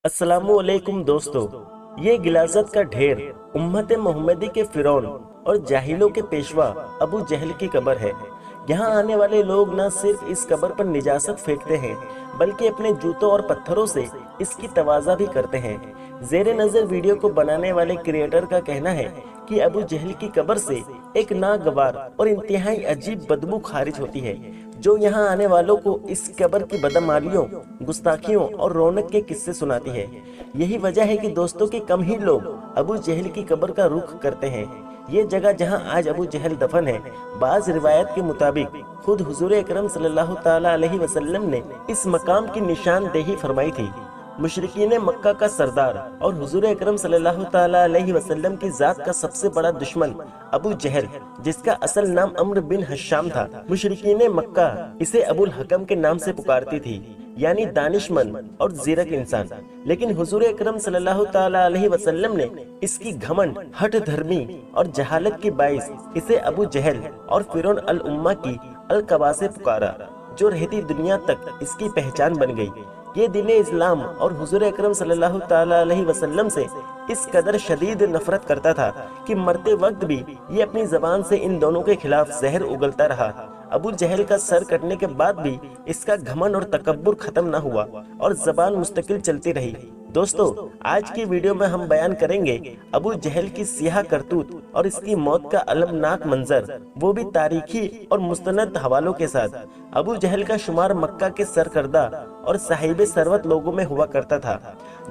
अस्सलामु अलैकुम दोस्तों, ये गिलाज़त का ढेर उम्मत मोहम्मदी के फिरौन और जाहिलों के पेशवा अबू जहल की कब्र है। यहाँ आने वाले लोग न सिर्फ इस कब्र पर निजासत फेंकते हैं बल्कि अपने जूतों और पत्थरों से इसकी तवाज़ा भी करते हैं। ज़ेरे नज़र वीडियो को बनाने वाले क्रिएटर का कहना है कि अबू जहल की कब्र से एक नागवार और इंतहाई अजीब बदबू खारिज होती है जो यहाँ आने वालों को इस कब्र की बदमालियों, गुस्ताखियों और रौनक के किस्से सुनाती है। यही वजह है कि दोस्तों के कम ही लोग अबू जहल की कब्र का रुख करते हैं। ये जगह जहाँ आज अबू जहल दफन है, बाज़ रिवायत के मुताबिक खुद हुजूर अकरम सल्लल्लाहु ताला अलैहि वसल्लम ने इस मकाम की निशानदेही फरमाई थी। मुशरिकीन मक्का का सरदार और हुजूर अकरम सल्लल्लाहु ताला अलैहि वसल्लम की जात का सबसे बड़ा दुश्मन अबू जहल, जिसका असल नाम अम्र बिन हश्शाम था, मुशरिकीन मक्का इसे अबुल हकम के नाम से पुकारती थी, यानी दानिशमंद और ज़ीरक इंसान। लेकिन हुजूर अकरम सल्लल्लाहु ताला अलैहि वसल्लम ने इसकी घमंड, हठ धर्मी और जहालत की बाइस इसे अबू जहल और फिरौन अल उम्मा की अल कबा से पुकारा, जो रहती दुनिया तक इसकी पहचान बन गई। ये दीन इस्लाम और हुजूर अकरम सल्लल्लाहु ताला अलैहि वसल्लम से इस कदर शदीद नफरत करता था कि मरते वक्त भी ये अपनी जबान से इन दोनों के खिलाफ जहर उगलता रहा। अबू जहल का सर कटने के बाद भी इसका घमंड और तकब्बुर खत्म न हुआ और जबान मुस्तकिल चलती रही। दोस्तों, आज की वीडियो में हम बयान करेंगे अबू जहल की सियाह करतूत और इसकी मौत का अलमनाक मंजर, वो भी तारीखी और मुस्तनद हवालों के साथ। अबू जहल का शुमार मक्का के सरकर्दा और साहिब सरवत लोगों में हुआ करता था।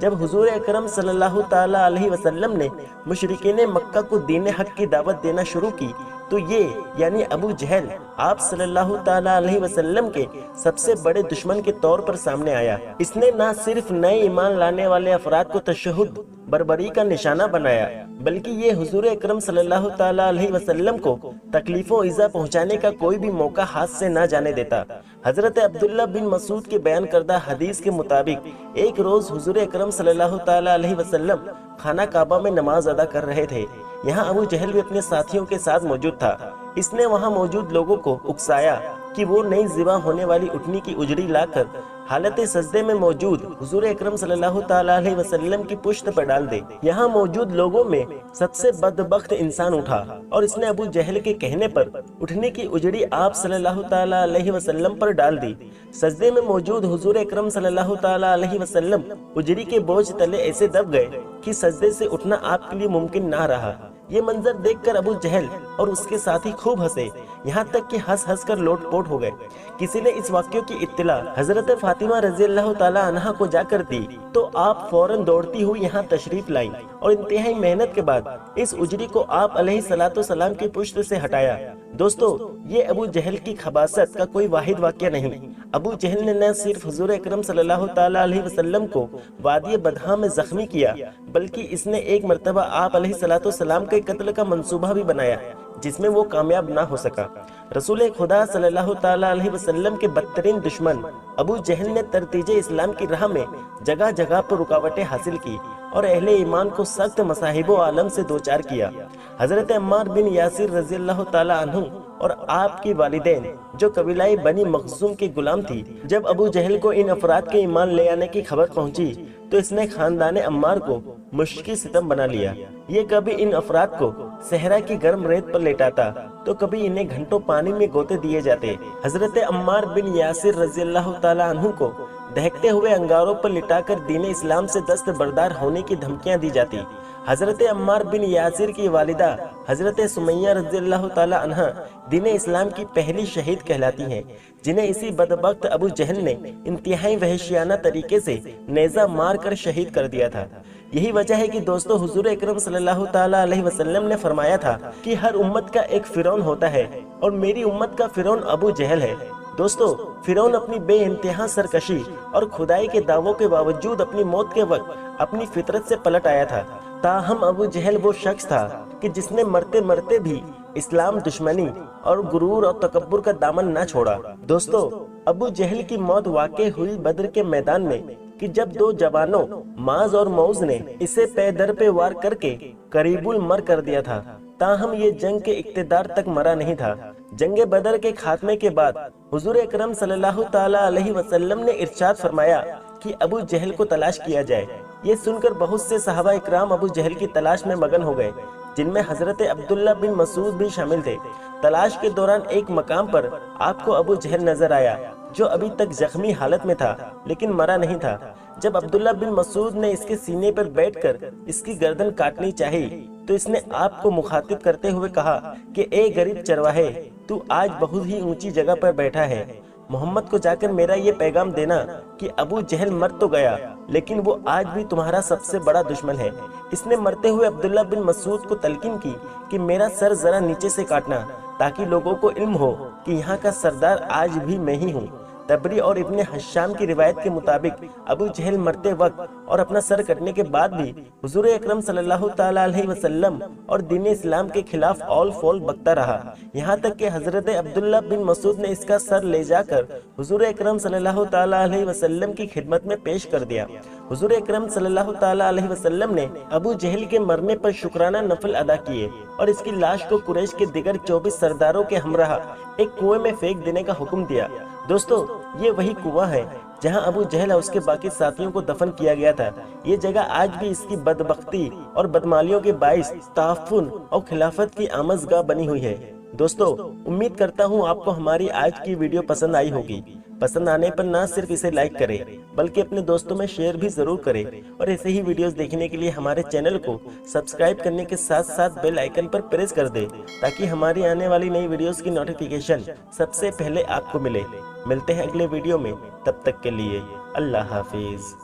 जब हुजूर अकरम सल्लल्लाहु ताला अलैहि वसल्लम ने मुशरिकीन मक्का को दीन हक की दावत देना शुरू की तो ये यानी अबू जहल आप सल्लल्लाहु ताला अलैहि वसल्लम के सबसे बड़े दुश्मन के तौर पर सामने आया। इसने न सिर्फ नए ईमान लाने वाले अफराद को तशहुद बर्बरी का निशाना बनाया, बल्कि ये हुजूर अकरम सल्लल्लाहु ताला अलैहि वसल्लम को तकलीफों इज़ा पहुंचाने का कोई भी मौका हाथ से न जाने देता। हजरत अब्दुल्ला बिन मसूद के बयान करदा हदीस के मुताबिक एक रोज हुजूर अकरम सल्लल्लाहु ताला अलैहि वसल्लम खाना काबा में नमाज अदा कर रहे थे। यहाँ अबू जहल भी अपने साथियों के साथ मौजूद था। इसने वहाँ मौजूद लोगों को उकसाया कि वो नई ज़िबा होने वाली उठनी की उजड़ी लाकर हालत सजदे में मौजूद हुजूर अकरम सल्लल्लाहु ताला अलैहि वसल्लम की पुश्त पर डाल दे। यहाँ मौजूद लोगों में सबसे बदबख्त इंसान उठा और इसने अबू जहल के कहने पर उठने की उजड़ी आप सल्लल्लाहु ताला अलैहि वसल्लम पर डाल दी। सजदे में मौजूद हुजूर अकरम सल्लल्लाहु ताला अलैहि वसल्लम उजड़ी के बोझ तले ऐसे दब गए कि सजदे से उठना आपके लिए मुमकिन ना रहा। ये मंजर देखकर अबू जहल और उसके साथी खूब हंसे, यहाँ तक कि हंस हंस कर लोटपोट हो गए। किसी ने इस वाक्य की इत्तला हजरत फातिमा रज़ी अल्लाह ताला अन्हा को जाकर दी तो आप फौरन दौड़ती हुई यहाँ तशरीफ लाई और इंतहाई मेहनत के बाद इस उजड़ी को आप अलैहिस्सलातु सलाम की पुश्त से हटाया। दोस्तों, ये अबू जहल की खबासत का कोई वाहिद वाक्य नहीं। अबू जहल ने न सिर्फ हुजूर अकरम सल्लल्लाहु ताला अलैहि वसल्लम को वादी बदहा में जख्मी किया, बल्कि इसने एक मर्तबा आप अलैहिस्सलातु सलाम के कत्ल का मंसूबा भी बनाया, जिसमें वो कामयाब ना हो सका। रसूल खुदा सल्लल्लाहु ताला अलैहि वसल्लम के बदतरीन दुश्मन अबू जहल ने तरतीजे इस्लाम की राह में जगह जगह पर रुकावटें हासिल की और अहले ईमान को सख्त मसाहिब आलम से दो चार किया। हजरत अम्मार बिन यासिर रज़ी अल्लाह ताला अन्हु और आपकी वालिदैन जो कबीलाई बनी मखजूम की गुलाम थी, जब अबू जहल को इन अफराद के ईमान ले आने की खबर पहुंची तो इसने खानदान अम्मार को मुश्किल सितम बना लिया। ये कभी इन अफराद को सहरा की गर्म रेत पर लेटाता तो कभी इन्हें घंटों पानी में गोते दिए जाते। हजरत अम्मार बिन यासिर रज़ी अल्लाह ताला अन्हु को दहकते हुए अंगारों पर लिटाकर दीन इस्लाम से दस्त बरदार होने की धमकियां दी जाती। हजरत अम्मार बिन यासिर की वालिदा हजरत सुमैया रज़ी अल्लाह ताला अन्हा दीन इस्लाम की पहली शहीद कहलाती हैं, जिन्हें इसी बदबख्त अबू जहल ने इंतहाई वहशियाना तरीके से नेज़ा मार कर शहीद कर दिया था। यही वजह है कि दोस्तों, हुजूर अकरम सल्लल्लाहु ताला अलैहि वसल्लम ने फरमाया था कि हर उम्मत का एक फिरौन होता है और मेरी उम्मत का फिरौन अबू जहल है। दोस्तों, फिरौन अपनी बेइंतहा सरकशी और खुदाई के दावों के बावजूद अपनी मौत के वक्त अपनी फितरत से पलट आया था। ताहम अबू जहल वो शख्स था कि जिसने मरते मरते भी इस्लाम दुश्मनी और गुरूर और तकब्बुर का दामन ना छोड़ा। दोस्तों, अबू जहल की मौत वाक़ई हुई बद्र के मैदान में कि जब दो जवानों माज और मौज ने इसे पैदर पे वार करके करीबुल मर कर दिया था। ताहम ये जंग के इक्तदार तक मरा नहीं था। जंग बदर के खात्मे के बाद हुजूर अकरम सल्लल्लाहु ताला अलैहि वसल्लम ने इरशाद फरमाया کہ ابو جہل کو تلاش کیا جائے۔ یہ سن کر بہت سے صحابہ اکرام ابو جہل کی تلاش میں مگن ہو گئے، جن میں حضرت عبداللہ بن مسعود بھی شامل تھے۔ تلاش کے دوران ایک مقام پر آپ کو ابو جہل نظر آیا، جو ابھی تک زخمی حالت میں تھا لیکن مرا نہیں تھا۔ جب عبداللہ بن مسعود نے اس کے سینے پر بیٹھ کر اس کی گردن کاٹنی چاہی تو اس نے آپ کو مخاطب کرتے ہوئے کہا کہ اے غریب چرواہے، تو آج بہت ہی اونچی جگہ پر بیٹھا ہے، محمد کو جا کر میرا یہ پیغام دینا کہ ابو جہل مر تو گیا لیکن وہ آج بھی تمہارا سب سے بڑا دشمن ہے۔ اس نے مرتے ہوئے عبداللہ بن مسعود کو تلقین کی کہ میرا سر ذرا نیچے سے کاٹنا تاکہ لوگوں کو علم ہو کہ یہاں کا سردار آج بھی میں ہی ہوں۔ تبری اور ابن حشام کی روایت کے مطابق ابو جہل مرتے وقت اور اپنا سر کٹنے کے بعد بھی حضور اکرم صلی اللہ تعالیٰ علیہ وسلم اور دین اسلام کے خلاف اول فول بکتا رہا، یہاں تک کہ حضرت عبداللہ بن مسعود نے اس کا سر لے جا کر حضور اکرم صلی اللہ تعالیٰ علیہ وسلم کی خدمت میں پیش کر دیا۔ حضور اکرم صلی اللہ تعالیٰ علیہ وسلم نے ابو جہل کے مرنے پر شکرانہ نفل ادا کیے اور اس کی لاش کو قریش کے دیگر 24 سرداروں کے ہمراہ ایک کنویں میں پھینک دینے کا حکم دیا۔ دوستو، یہ وہی کنواں ہے جہاں ابو جہل اور اس کے باقی ساتھیوں کو دفن کیا گیا تھا۔ یہ جگہ آج بھی اس کی بدبختی اور بدمالیوں کے باعث تعفن اور خلافت کی آموزگاہ بنی ہوئی ہے۔ دوستو، امید کرتا ہوں آپ کو ہماری آج کی ویڈیو پسند آئی ہوگی۔ پسند آنے پر نہ صرف اسے لائک کریں بلکہ اپنے دوستوں میں شیئر بھی ضرور کریں، اور ایسے ہی ویڈیوز دیکھنے کے لیے ہمارے چینل کو سبسکرائب کرنے کے ساتھ ساتھ بیل آئیکن پر پریس کر دیں تاکہ ہماری آنے والی نئی ویڈیوز کی نوٹیفیکیشن سب سے پہلے آپ کو ملے۔ ملتے ہیں اگلے ویڈیو میں، تب تک کے لیے اللہ حافظ۔